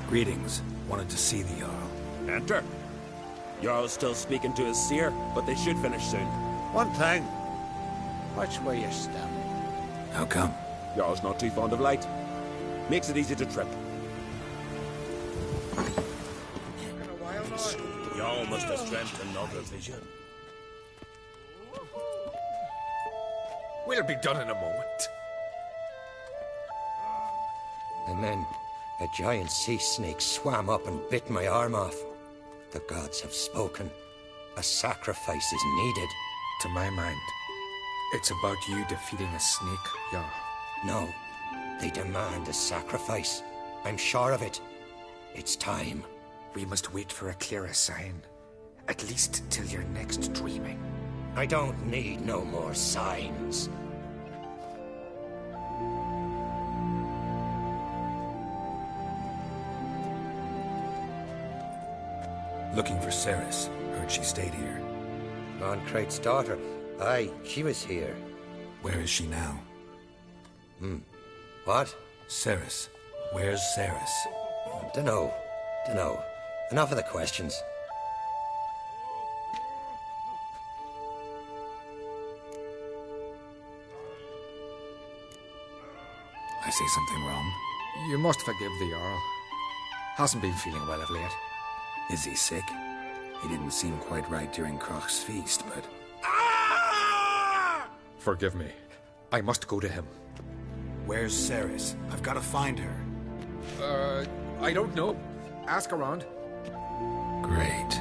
Greetings. Wanted to see the Jarl. Enter. Jarl's still speaking to his seer, but they should finish soon. One thing. Watch where you're standing. How come? Jarl's not too fond of light. Makes it easy to trip. Jarl must have dreamt another vision. We'll be done in a moment. And then a giant sea snake swam up and bit my arm off. The gods have spoken. A sacrifice is needed. To my mind, it's about you defeating a snake, Jarl. No, they demand a sacrifice. I'm sure of it. It's time. We must wait for a clearer sign. At least till your next dreaming. I don't need no more signs. Looking for Ceres. Heard she stayed here. Moncrate's daughter. Aye, she was here. Where is she now? What? Ceres. Where's Ceres? Dunno. Enough of the questions. I say something wrong? You must forgive the Jarl. Hasn't been feeling well of late. Is he sick? He didn't seem quite right during Crach's feast, but... Forgive me. I must go to him. Where's Ceres? I've got to find her. I don't know. Ask around. Great.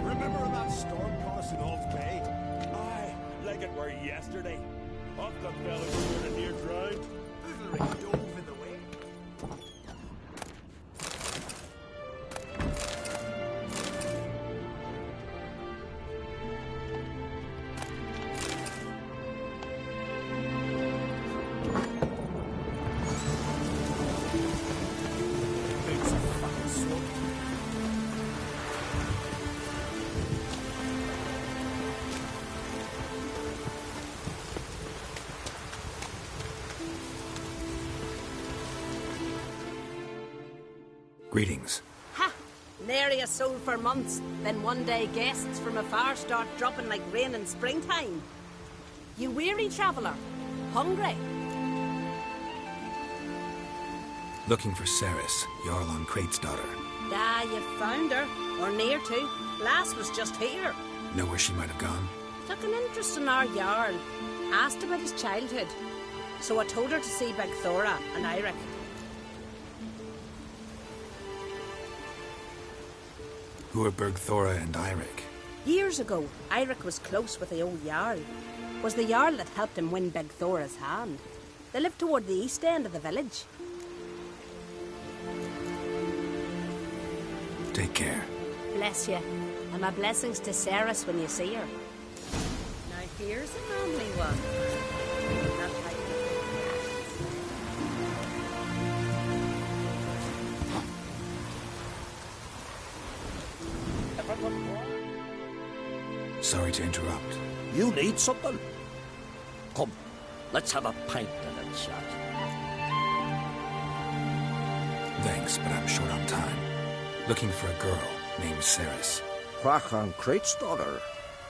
Remember that storm caught us in Old Bay? Aye, like it were yesterday. Off the fellas who were near drowned. Boozlery dove in the way. Greetings. Ha! Nary a soul for months. Then one day guests from afar start dropping like rain in springtime. You weary traveller? Hungry? Looking for Ceres, Jarl on Crate's daughter. Ah, you found her. Or near to. Lass was just here. Know where she might have gone? Took an interest in our Jarl. Asked about his childhood. So I told her to see Beg Thora and Eirik. Who are Bergthora and Eirik? Years ago, Eirik was close with the old Jarl. Was the Jarl that helped him win Beg Thora's hand. They lived toward the east end of the village. Take care. Bless you. And my blessings to Ceres when you see her. Now here's a manly one. Not like Sorry to interrupt. You need something? Come, let's have a pint and a chat. Thanks, but I'm short on time. Looking for a girl named Ceres. Crach on Crate's daughter.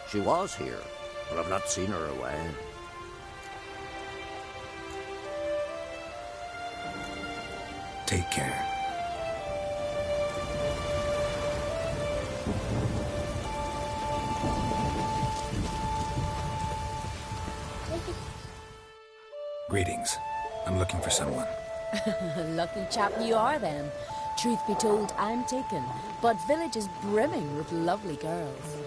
She was here, but I've not seen her away. Take care. Greetings. I'm looking for someone. Lucky chap you are, then. Truth be told, I'm taken, but village is brimming with lovely girls.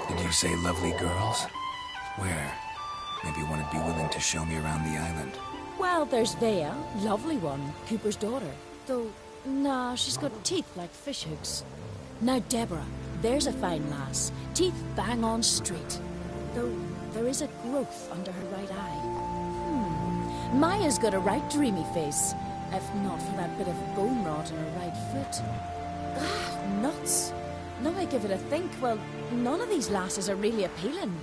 Did you say lovely girls? Where? Maybe one would be willing to show me around the island. Well, there's Vea, lovely one, Cooper's daughter. Though, nah, she's got teeth like fishhooks. Now Deborah, there's a fine lass, teeth bang on straight. Though there is a growth under her right eye. Maya's got a right dreamy face, if not for that bit of bone rot in her right foot. Ah, nuts. Now I give it a think, well, none of these lasses are really appealing.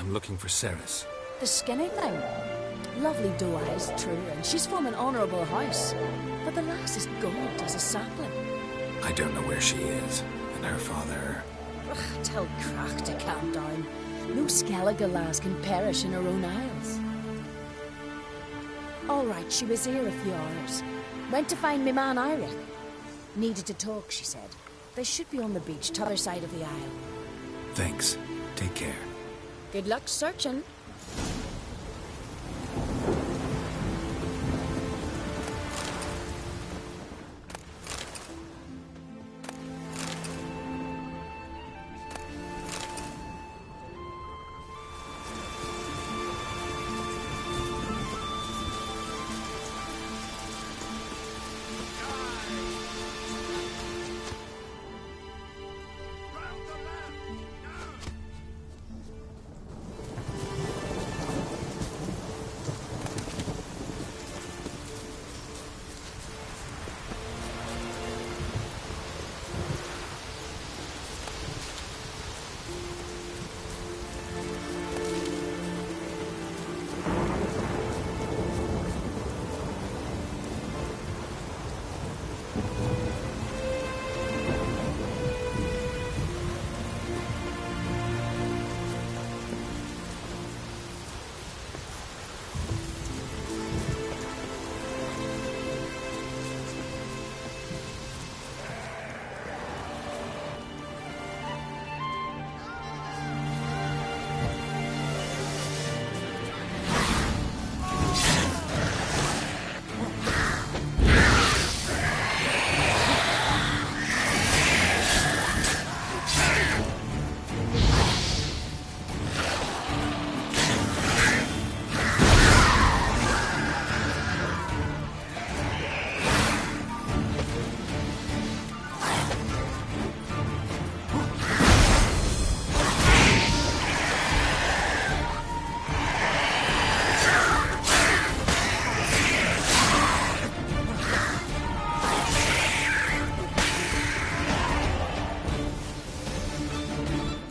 I'm looking for Ceres. The skinny thing. Lovely doe eyes, true, and she's from an honourable house. But the lass is gaunt as a sapling. I don't know where she is, and her father... Ugh, tell Crack to calm down. No skellige lass can perish in her own isles. All right, she was here a few hours. Went to find me man Iric. Needed to talk, she said. They should be on the beach, t'other side of the isle. Thanks. Take care. Good luck searching.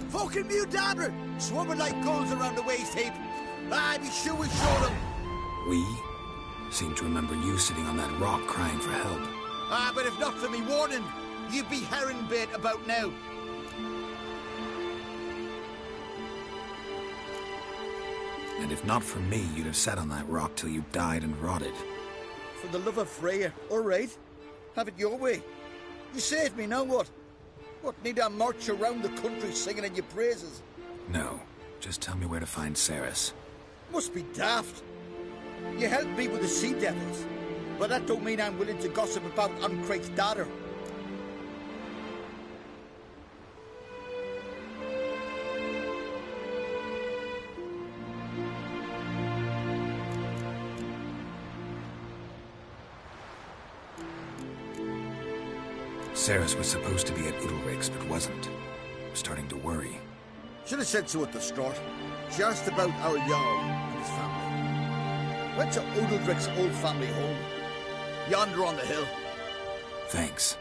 Fucking mute dabber! Swarming like gulls around the waist heap. I'd be sure we showed them. We? Seem to remember you sitting on that rock crying for help. But if not for me warning, you'd be herring bait about now. And if not for me, you'd have sat on that rock till you died and rotted. For the love of Freya, all right. Have it your way. You saved me, now what? What, need I march around the country singing in your praises? No, just tell me where to find Ceres. Must be daft. You helped me with the sea devils, but that don't mean I'm willing to gossip about Uncrate's daughter. Ceres was supposed to be at Udalric's, but wasn't. I'm starting to worry. Should have said so at the start. She asked about our Jarl and his family. Went to Udalric's old family home. Yonder on the hill. Thanks.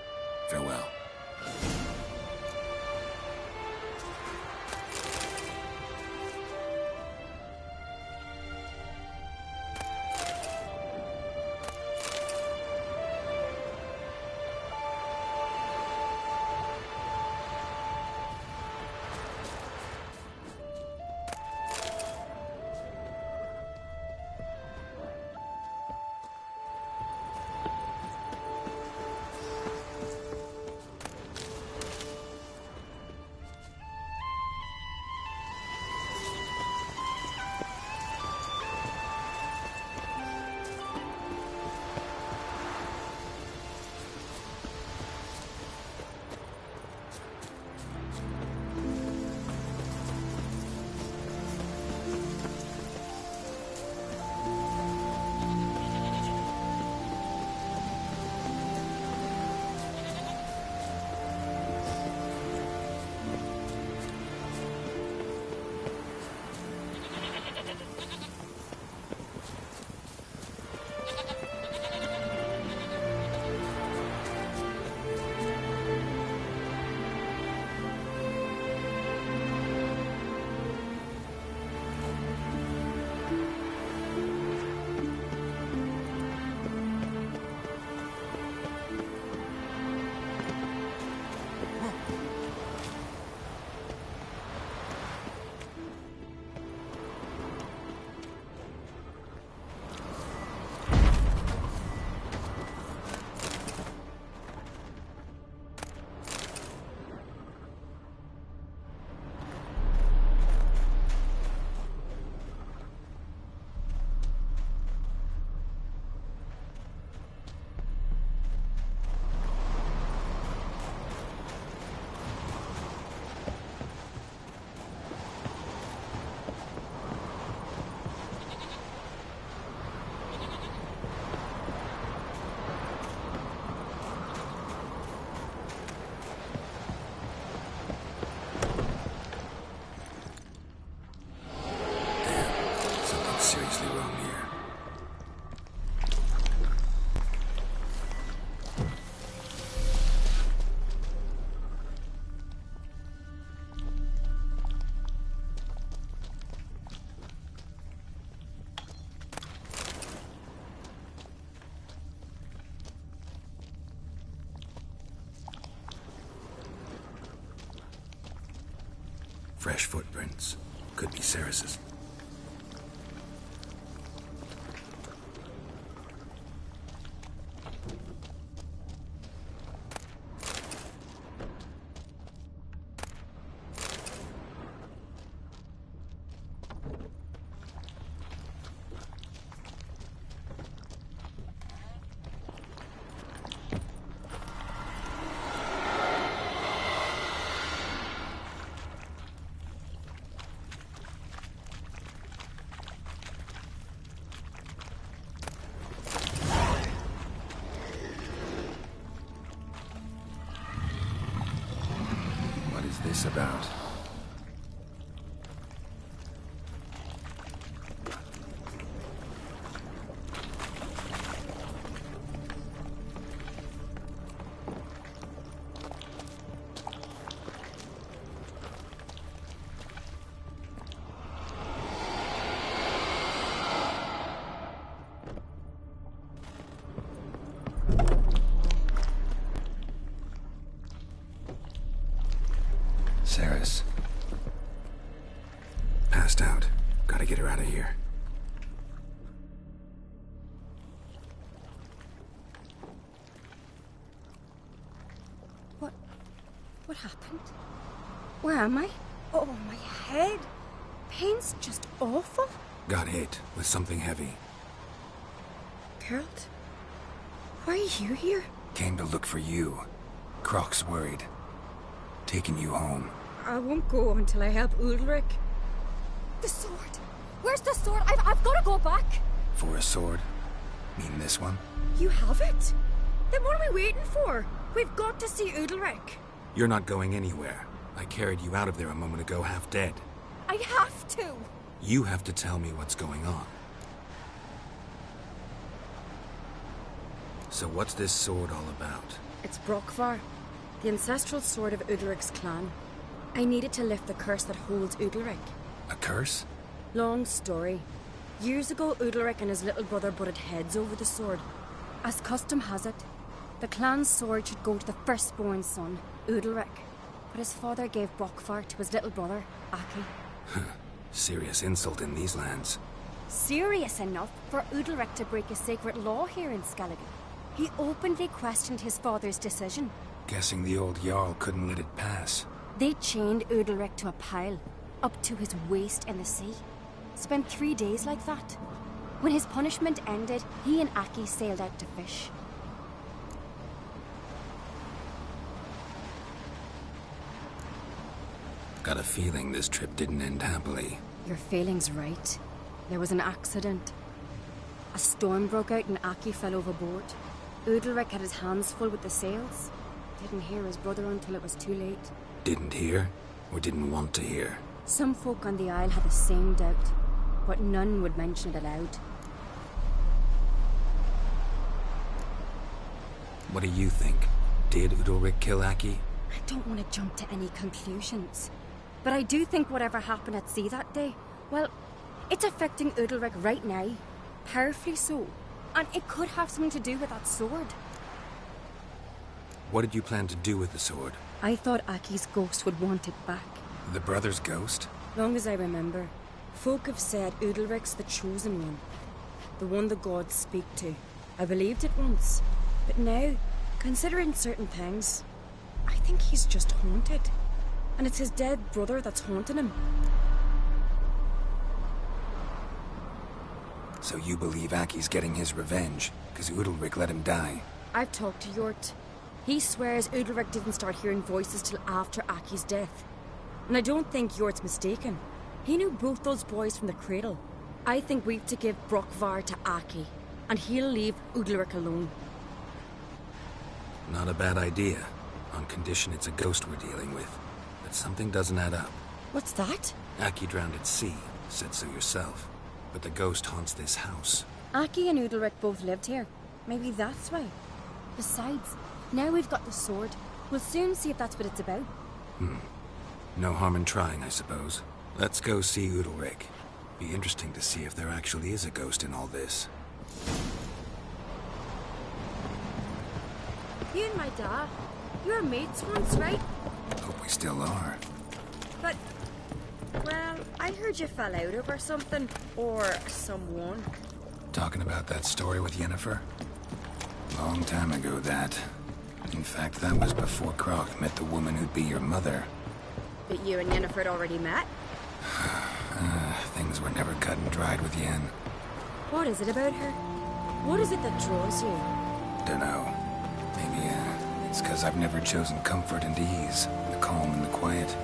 Farewell. Fresh footprints. Could be Ceres's. This about? Ceres. Passed out. Gotta get her out of here. What happened? Where am I? Oh, my head. Pain's just awful. Got hit with something heavy. Geralt? Why are you here? Came to look for you. Croc's worried. Taking you home. I won't go until I help Ulrich. The sword! Where's the sword? I've got to go back! For a sword? Mean this one? You have it? Then what are we waiting for? We've got to see Ulrich. You're not going anywhere. I carried you out of there a moment ago half dead. I have to! You have to tell me what's going on. So what's this sword all about? It's Brockvar, the ancestral sword of Udalric's clan. I needed to lift the curse that holds Udalric. A curse? Long story. Years ago, Udalric and his little brother butted heads over the sword. As custom has it, the clan's sword should go to the firstborn son, Udalric. But his father gave Brockvar to his little brother, Aki. Serious insult in these lands. Serious enough for Udalric to break a sacred law here in Skellige. He openly questioned his father's decision. Guessing the old Jarl couldn't let it pass. They chained Udalric to a pile, up to his waist in the sea. Spent 3 days like that. When his punishment ended, he and Aki sailed out to fish. Got a feeling this trip didn't end happily. Your feeling's right. There was an accident. A storm broke out and Aki fell overboard. Udalric had his hands full with the sails. Didn't hear his brother until it was too late. Didn't hear? Or didn't want to hear? Some folk on the Isle had the same doubt, but none would mention it aloud. What do you think? Did Udalric kill Aki? I don't want to jump to any conclusions. But I do think whatever happened at sea that day, well, it's affecting Udalric right now. Powerfully so. And it could have something to do with that sword. What did you plan to do with the sword? I thought Aki's ghost would want it back. The brother's ghost? Long as I remember, folk have said Udalric's the chosen one. The one the gods speak to. I believed it once. But now, considering certain things, I think he's just haunted. And it's his dead brother that's haunting him. So you believe Aki's getting his revenge, because Udalric let him die? I've talked to Yort. He swears Udalric didn't start hearing voices till after Aki's death. And I don't think Yort's mistaken. He knew both those boys from the cradle. I think we've to give Brockvar to Aki, and he'll leave Udalric alone. Not a bad idea, on condition it's a ghost we're dealing with. But something doesn't add up. What's that? Aki drowned at sea, said so yourself. But the ghost haunts this house. Aki and Udalric both lived here. Maybe that's why. Besides, now we've got the sword. We'll soon see if that's what it's about. No harm in trying, I suppose. Let's go see Udalric. Be interesting to see if there actually is a ghost in all this. You and my dad, you were mates once, right? Hope we still are. But Well, I heard you fell out over something. Or someone. Talking about that story with Yennefer? Long time ago, that. In fact, that was before Croc met the woman who'd be your mother. But you and Yennefer had already met? Things were never cut and dried with Yen. What is it about her? What is it that draws you? Dunno. Maybe, it's because I've never chosen comfort and ease, the calm and the quiet.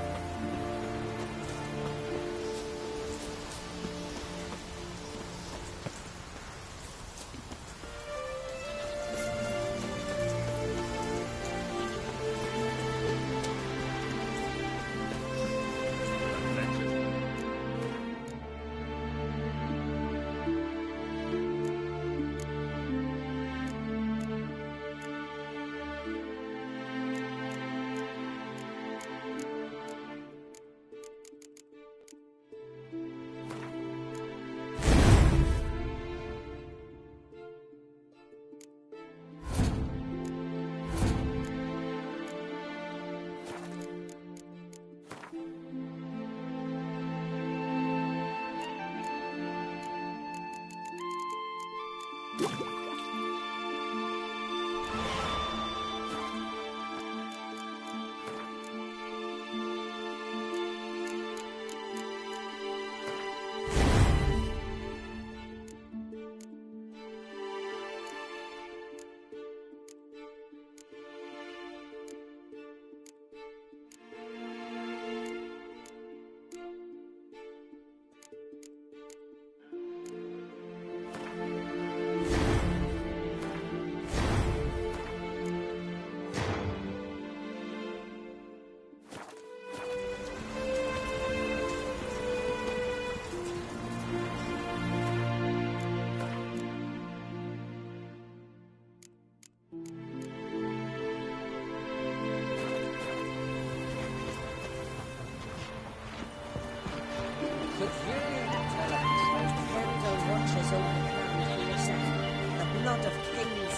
The blood of kings.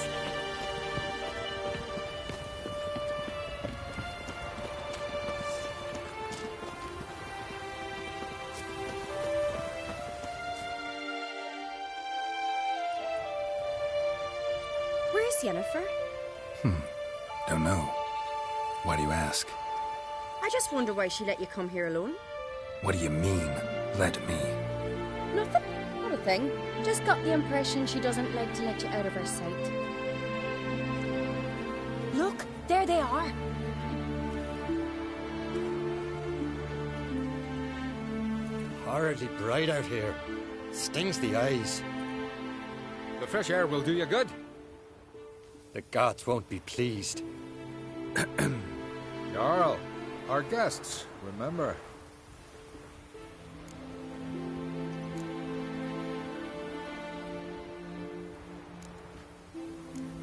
Where's Yennefer? Don't know. Why do you ask? I just wonder why she let you come here alone. What do you mean, let me? Nothing. Not a thing. Just got the impression she doesn't like to let you out of her sight. Look, there they are. Horridly bright out here. Stings the eyes. The fresh air will do you good. The gods won't be pleased. Jarl, our guests, remember.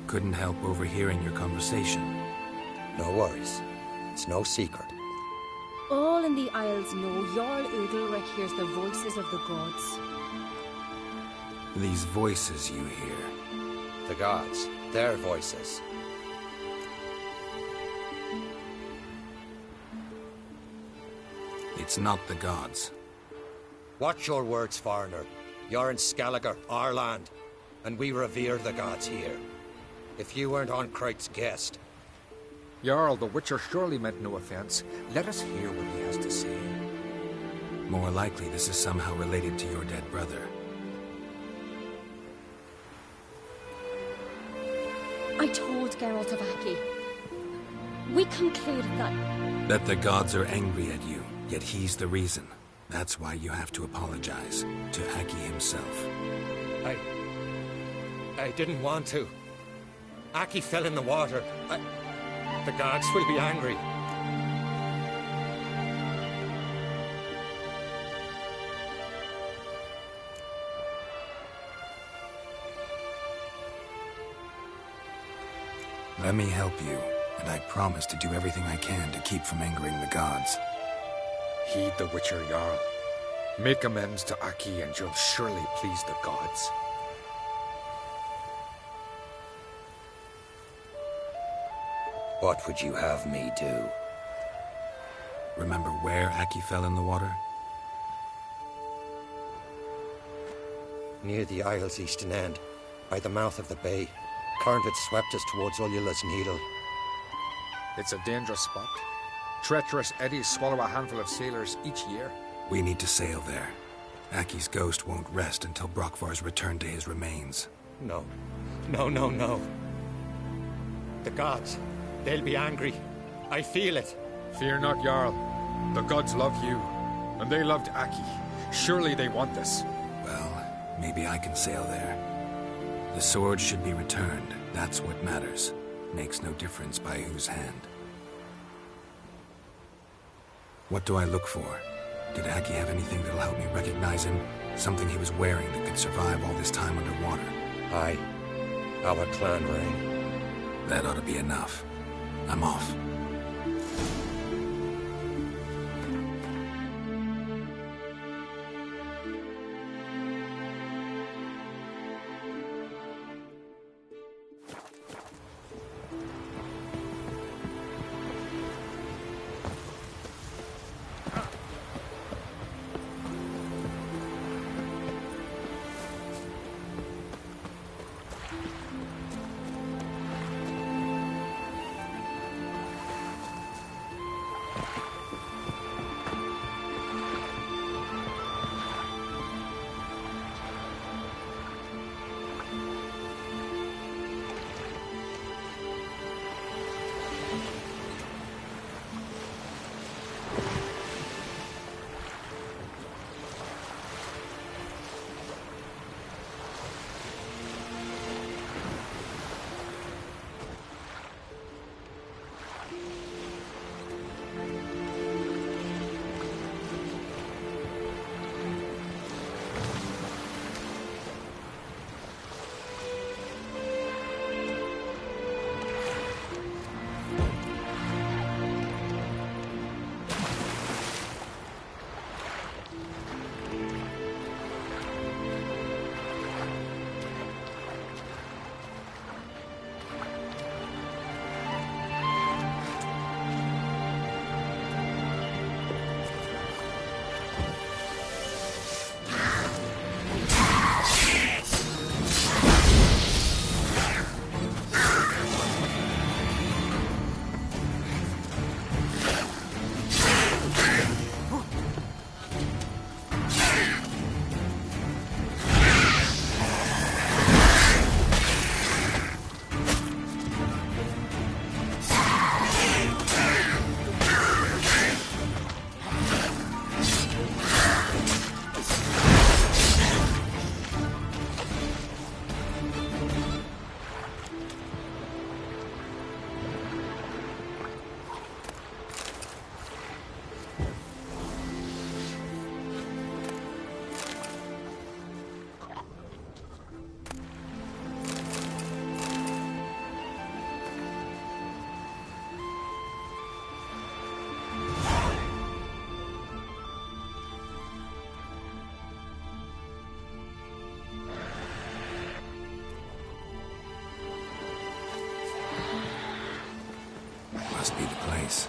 Couldn't help overhearing your conversation. No worries. It's no secret. All in the Isles know Jarl Udalric hears the voices of the gods. These voices you hear. The gods. Their voices. It's not the gods. Watch your words, foreigner. You're in Skellige, our land, and we revere the gods here. If you weren't on Kright's guest... Jarl, the Witcher surely meant no offense. Let us hear what he has to say. More likely this is somehow related to your dead brother. I told Geralt of Aki. We concluded that... That the gods are angry at you, yet he's the reason. That's why you have to apologize to Aki himself. I didn't want to. Aki fell in the water. The gods will be angry. Let me help you, and I promise to do everything I can to keep from angering the gods. Heed the Witcher, Jarl. Make amends to Aki and you'll surely please the gods. What would you have me do? Remember where Aki fell in the water? Near the isle's eastern end, by the mouth of the bay. Current had swept us towards Ullula's Needle. It's a dangerous spot. Treacherous eddies swallow a handful of sailors each year. We need to sail there. Aki's ghost won't rest until Brokvar's returned to his remains. No. No. The gods, they'll be angry. I feel it. Fear not, Jarl. The gods love you, and they loved Aki. Surely they want this. Well, maybe I can sail there. The sword should be returned. That's what matters. Makes no difference by whose hand. What do I look for? Did Aki have anything that'll help me recognize him? Something he was wearing that could survive all this time underwater? Aye. Our clan ring. That ought to be enough. I'm off. Must be the place.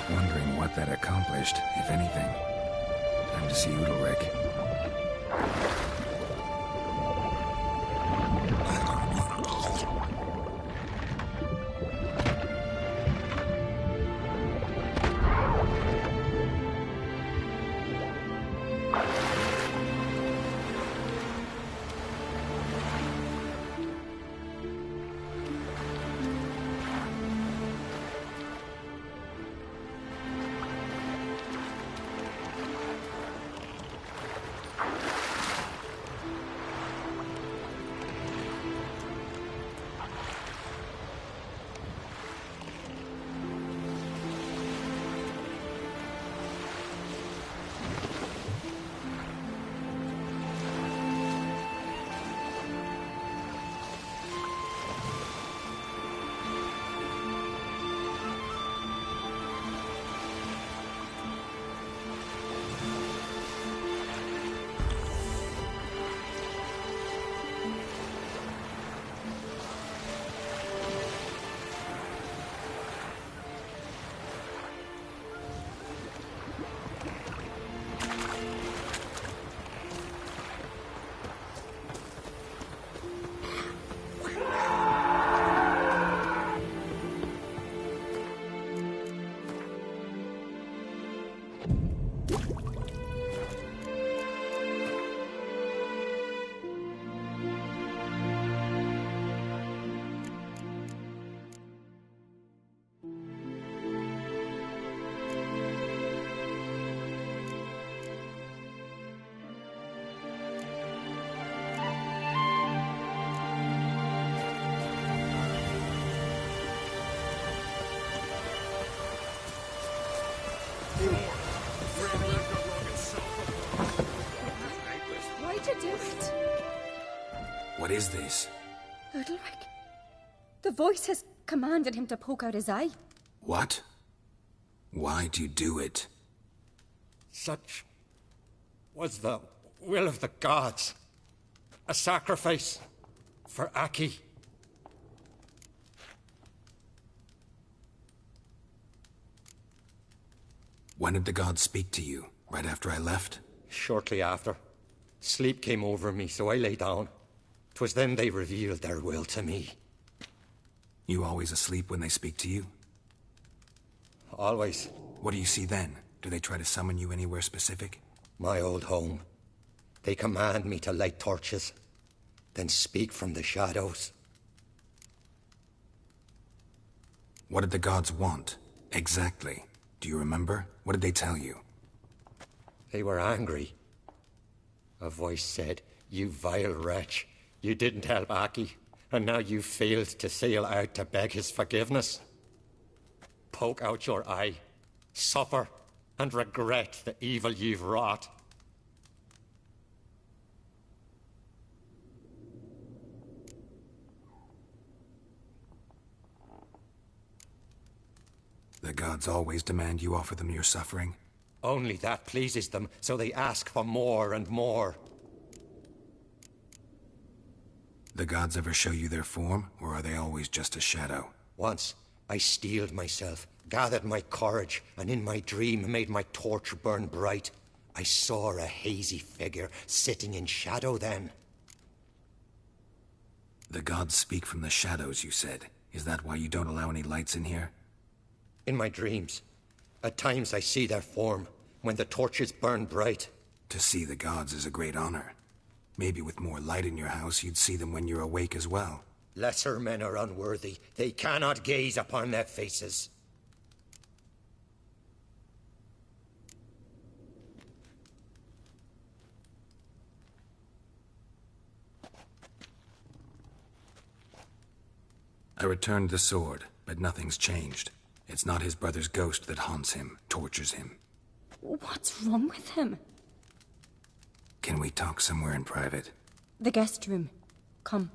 Wondering what that accomplished, if anything. Time to see Udalric. to do it. What is this? Udalric. The voice has commanded him to poke out his eye. What? Why'd you do it? Such was the will of the gods. A sacrifice for Aki. When did the gods speak to you? Right after I left? Shortly after. Sleep came over me, so I lay down. 'Twas then they revealed their will to me. You always asleep when they speak to you? Always. What do you see then? Do they try to summon you anywhere specific? My old home. They command me to light torches, then speak from the shadows. What did the gods want? Exactly. Do you remember? What did they tell you? They were angry. A voice said, "You vile wretch. You didn't help Aki, and now you've failed to sail out to beg his forgiveness. Poke out your eye, suffer, and regret the evil you've wrought." The gods always demand you offer them your suffering? Only that pleases them, so they ask for more and more. The gods ever show you their form, or are they always just a shadow? Once, I steeled myself, gathered my courage, and in my dream made my torch burn bright. I saw a hazy figure sitting in shadow then. The gods speak from the shadows, you said. Is that why you don't allow any lights in here? In my dreams. At times I see their form, when the torches burn bright. To see the gods is a great honor. Maybe with more light in your house, you'd see them when you're awake as well. Lesser men are unworthy. They cannot gaze upon their faces. I returned the sword, but nothing's changed. It's not his brother's ghost that haunts him, tortures him. What's wrong with him? Can we talk somewhere in private? The guest room. Come.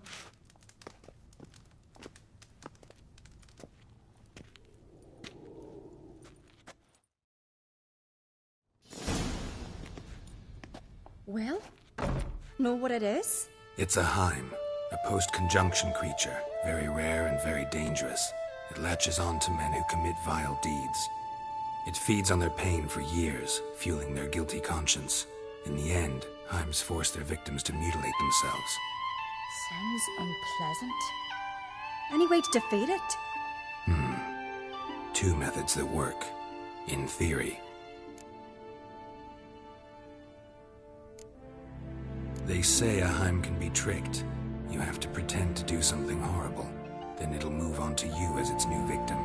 Well, know what it is? It's a Heim, a post-conjunction creature, very rare and very dangerous. It latches on to men who commit vile deeds. It feeds on their pain for years, fueling their guilty conscience. In the end, Heims force their victims to mutilate themselves. Sounds unpleasant. Any way to defeat it? Two methods that work, in theory. They say a Heim can be tricked. You have to pretend to do something horrible. Then it'll move on to you as its new victim.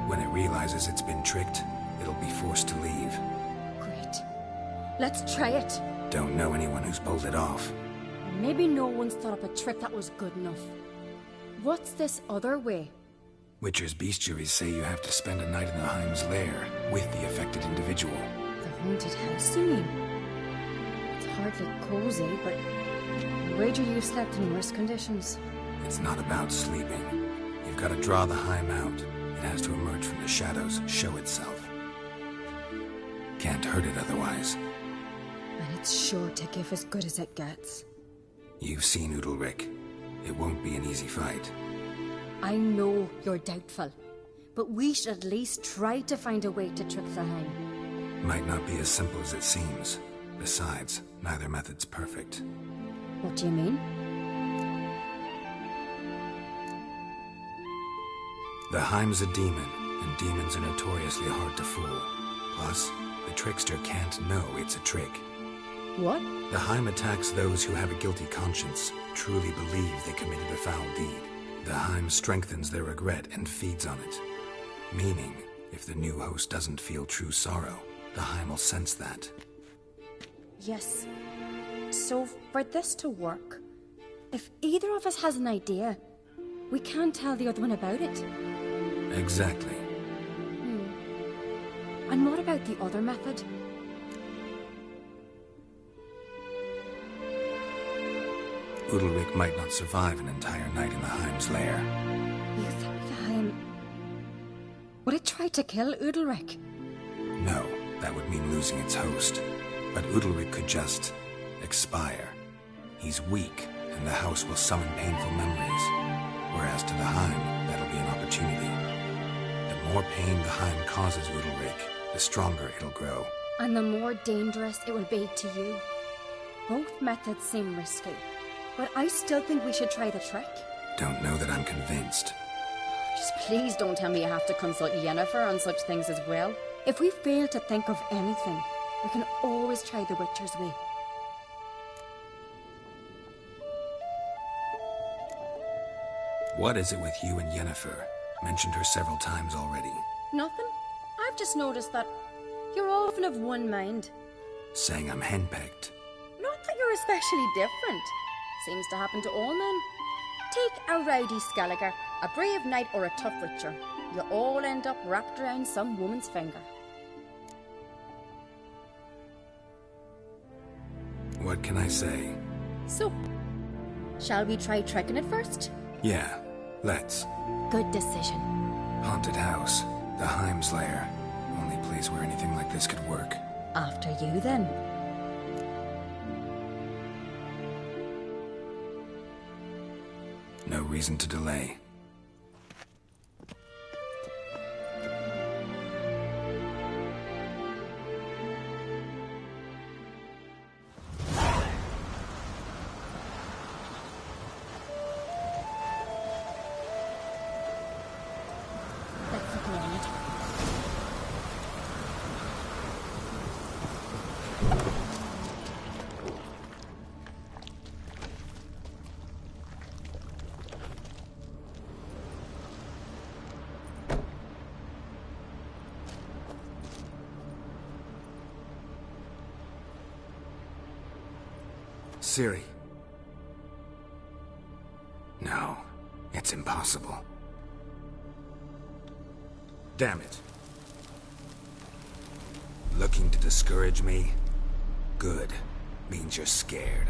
When it realizes it's been tricked, it'll be forced to leave. Great. Let's try it. Don't know anyone who's pulled it off. Maybe no one's thought up a trick that was good enough. What's this other way? Witcher's bestiaries say you have to spend a night in the Heim's lair with the affected individual. The haunted house, you mean? It's hardly cozy, but I wager you've slept in worse conditions. It's not about sleeping. You've got to draw the Heim out. It has to emerge from the shadows, show itself. Can't hurt it otherwise. And it's sure to give as good as it gets. You've seen Udalric. It won't be an easy fight. I know you're doubtful, but we should at least try to find a way to trick the Heim. Might not be as simple as it seems. Besides, neither method's perfect. What do you mean? The Heim's a demon, and demons are notoriously hard to fool. Plus, the trickster can't know it's a trick. What? The Heim attacks those who have a guilty conscience, truly believe they committed a foul deed. The Heim strengthens their regret and feeds on it. Meaning, if the new host doesn't feel true sorrow, the Heim will sense that. Yes. So, for this to work, if either of us has an idea, we can't tell the other one about it. Exactly. And what about the other method? Udalric might not survive an entire night in the Heim's lair. You think the Heim... would it try to kill Udalric? No, that would mean losing its host. But Udalric could just... expire. He's weak, and the house will summon painful memories. Whereas to the Heim, that'll be an opportunity. The more pain the Heim causes Udalric, the stronger it'll grow. And the more dangerous it will be to you. Both methods seem risky, but I still think we should try the trick. Don't know that I'm convinced. Just please don't tell me you have to consult Yennefer on such things as well. If we fail to think of anything, we can always try the Witcher's way. What is it with you and Yennefer? Mentioned her several times already. Nothing. I've just noticed that you're often of one mind. Saying I'm henpecked. Not that you're especially different. Seems to happen to all men. Take a rowdy skellige, a brave knight or a tough witcher. You all end up wrapped around some woman's finger. What can I say? So, shall we try tricking it first? Yeah, let's. Good decision. Haunted house. The Heim's lair. Only place where anything like this could work. After you, then. No reason to delay. Ciri. No, it's impossible. Damn it. Looking to discourage me? Good. Means you're scared.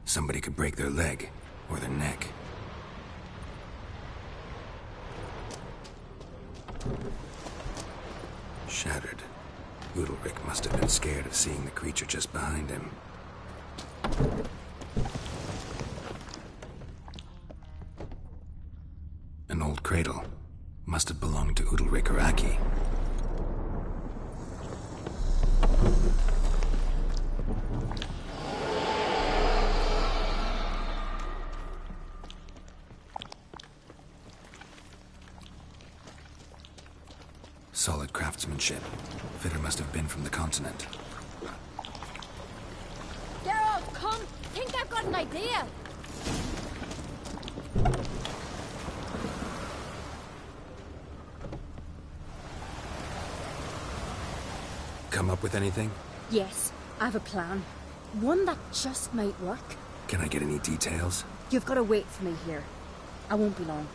Somebody could break their leg, or their neck. Shattered. Udalric must have been scared of seeing the creature just behind him. An old cradle. Must have belonged to Udalric or Aki. Solid craftsmanship. Fitter must have been from the continent. Geralt, come! Think I've got an idea! Come up with anything? Yes, I have a plan. One that just might work. Can I get any details? You've got to wait for me here. I won't be long.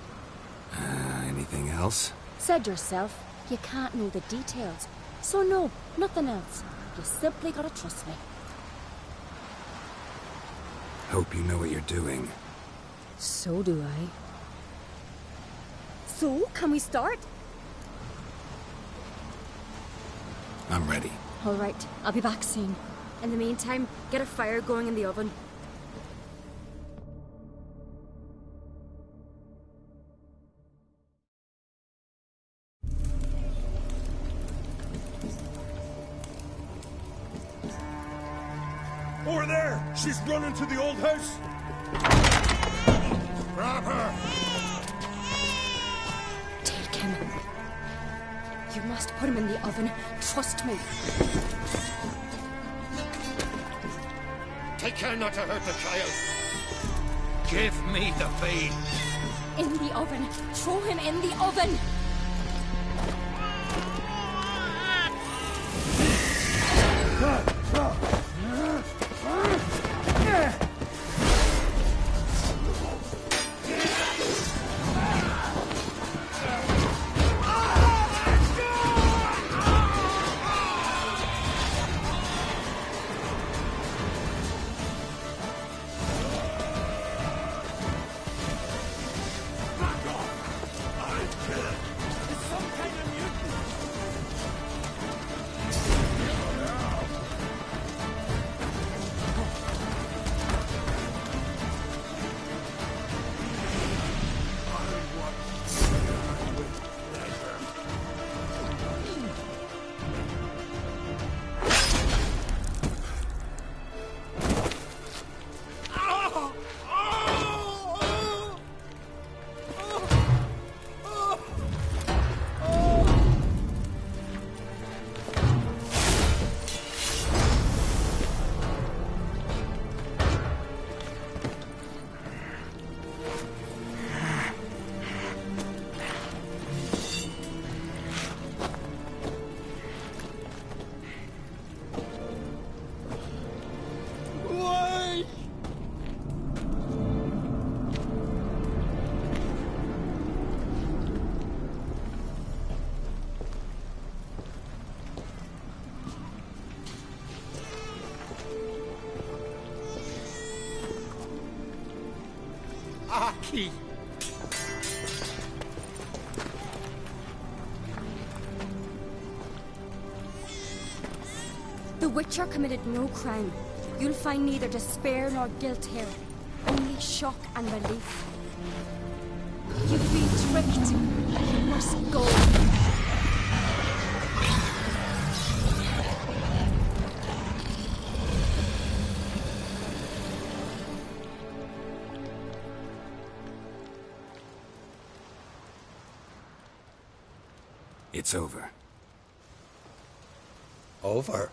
Anything else? Said yourself, you can't know the details. So no, nothing else. You simply gotta trust me. Hope you know what you're doing. So do I. So, can we start? I'm ready. All right, I'll be back soon. In the meantime, get a fire going in the oven. Over there! She's running to the old house! Grab her! Take him. You must put him in the oven. Trust me. Take care not to hurt the child. Give me the feed. In the oven. Throw him in the oven. Aki! The Witcher committed no crime. You'll find neither despair nor guilt here. Only shock and relief. You've been tricked. You must go. It's over. Over?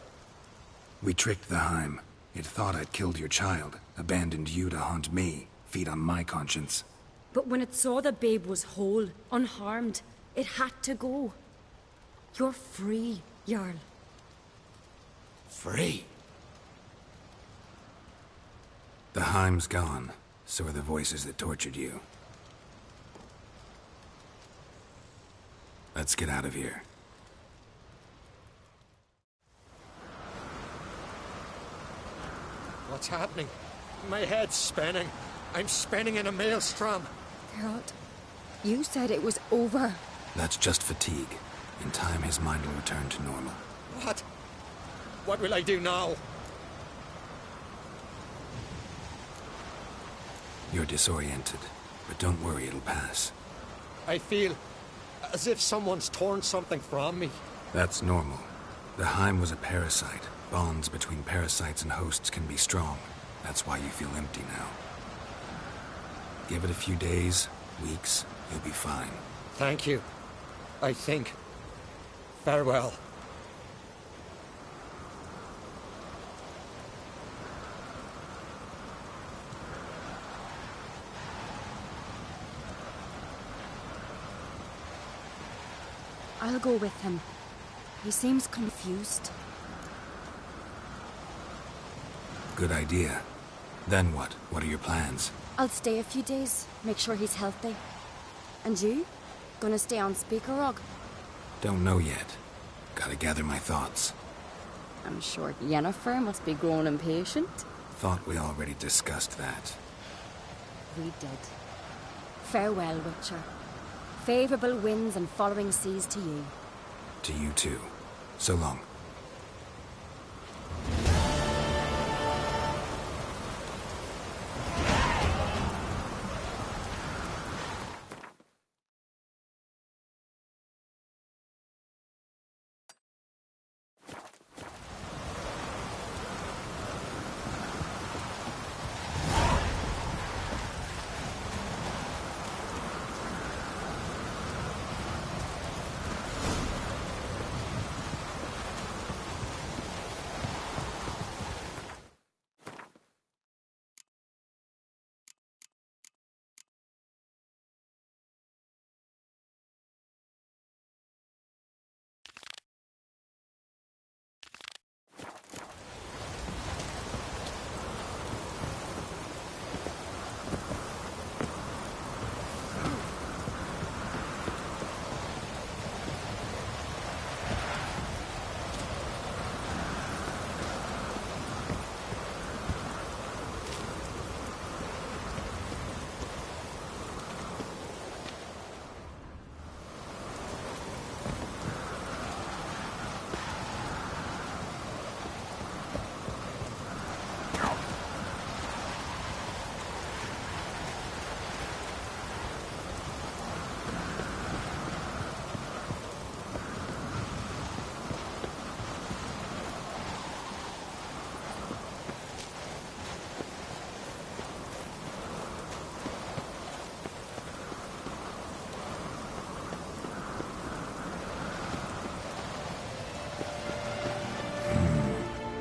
We tricked the Heim. It thought I'd killed your child, abandoned you to haunt me, feed on my conscience. But when it saw the babe was whole, unharmed, it had to go. You're free, Jarl. Free? The Heim's gone, so are the voices that tortured you. Let's get out of here. What's happening? My head's spinning. I'm spinning in a maelstrom. Geralt, you said it was over. That's just fatigue. In time, his mind will return to normal. What? What will I do now? You're disoriented, but don't worry, it'll pass. I feel as if someone's torn something from me. That's normal. The Heim was a parasite. Bonds between parasites and hosts can be strong. That's why you feel empty now. Give it a few days, weeks, you'll be fine. Thank you. I think. Farewell. I'll go with him. He seems confused. Good idea. Then what? What are your plans? I'll stay a few days, make sure he's healthy. And you? Gonna stay on Speaker Rog? Don't know yet. Gotta gather my thoughts. I'm sure Yennefer must be growing impatient. Thought we already discussed that. We did. Farewell, Witcher. Favorable winds and following seas to you. To you too. So long.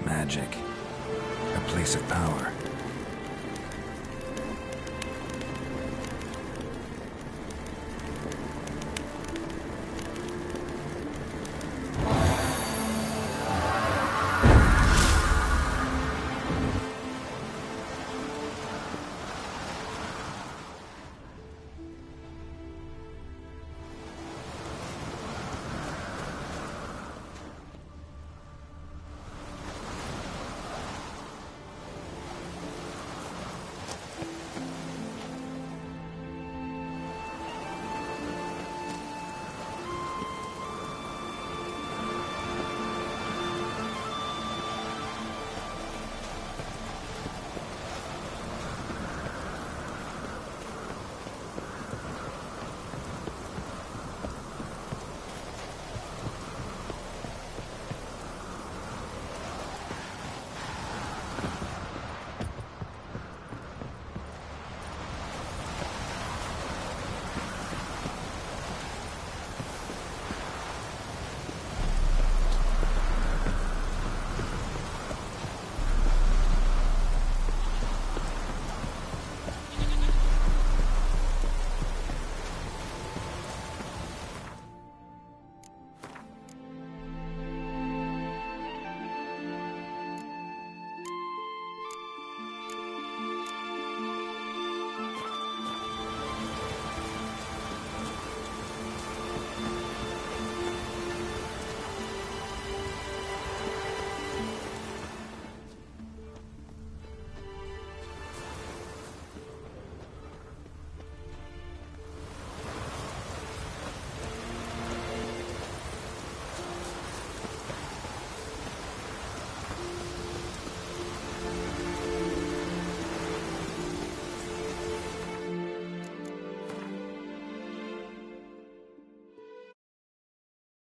Magic. A place of power.